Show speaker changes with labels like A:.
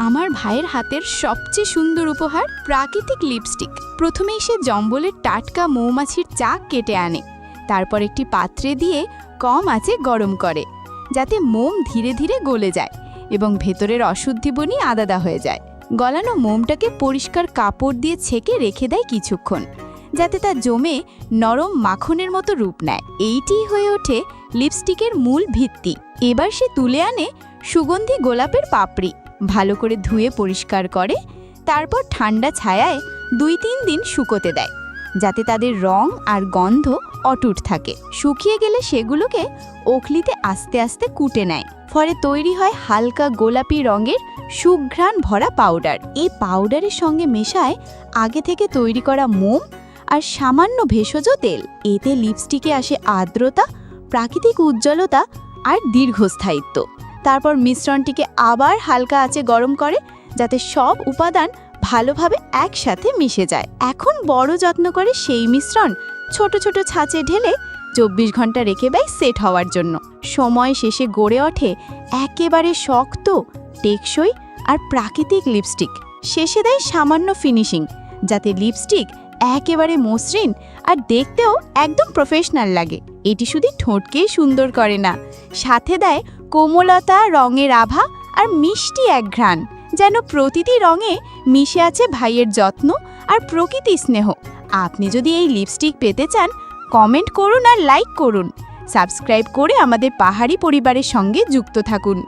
A: আমার ভাইয়ের হাতের সবচেয়ে সুন্দর উপহার প্রাকৃতিক লিপস্টিক। প্রথমেই সে জঙ্গলের টাটকা মৌমাছির চাক কেটে আনে, তারপর একটি পাত্রে দিয়ে কম আঁচে গরম করে, যাতে মোম ধীরে ধীরে গলে যায় এবং ভেতরের অশুদ্ধি বনি আলাদা হয়ে যায়। গলানো মোমটাকে পরিষ্কার কাপড় দিয়ে ছেঁকে রেখে দেয় কিছুক্ষণ, যাতে তা জমে নরম মাখনের মতো রূপ নেয়। এইটিই হয়ে ওঠে লিপস্টিকের মূল ভিত্তি। এবার সে তুলে আনে সুগন্ধি গোলাপের পাপড়ি, ভালো করে ধুয়ে পরিষ্কার করে, তারপর ঠান্ডা ছায়ায় 2-3 দিন শুকোতে দেয়, যাতে তাদের রং আর গন্ধ অটুট থাকে। শুকিয়ে গেলে সেগুলোকে ওখলিতে আস্তে আস্তে কুটে নেয়, ফলে তৈরি হয় হালকা গোলাপি রঙের সুঘ্রাণ ভরা পাউডার। এই পাউডারের সঙ্গে মেশায় আগে থেকে তৈরি করা মোম আর সামান্য ভেষজ তেল। এতে লিপস্টিকে আসে আর্দ্রতা, প্রাকৃতিক উজ্জ্বলতা আর দীর্ঘস্থায়িত্ব। তারপর মিশ্রণটিকে আবার হালকা আঁচে গরম করে, যাতে সব উপাদান ভালোভাবে একসাথে মিশে যায়। এখন বড় যত্ন করে সেই মিশ্রণ ছোট ছোট ছাঁচে ঢেলে 24 ঘন্টা রেখে দেয় সেট হওয়ার জন্য। সময় শেষে গড়ে ওঠে একেবারে শক্ত, টেকসই আর প্রাকৃতিক লিপস্টিক। শেষে দেয় সামান্য ফিনিশিং, যাতে লিপস্টিক একেবারে মসৃণ আর দেখতেও একদম প্রফেশনাল লাগে। এটি শুধু ঠোঁটকেই সুন্দর করে না, সাথে দেয় কোমলতা, রঙের আভা আর মিষ্টি এক ঘ্রাণ, যেন প্রতিটি রঙে মিশে আছে ভাইয়ের যত্ন আর প্রকৃতি স্নেহ। আপনি যদি এই লিপস্টিক পেতে চান, কমেন্ট করুন আর লাইক করুন। সাবস্ক্রাইব করে আমাদের পাহাড়ি পরিবারের সঙ্গে যুক্ত থাকুন।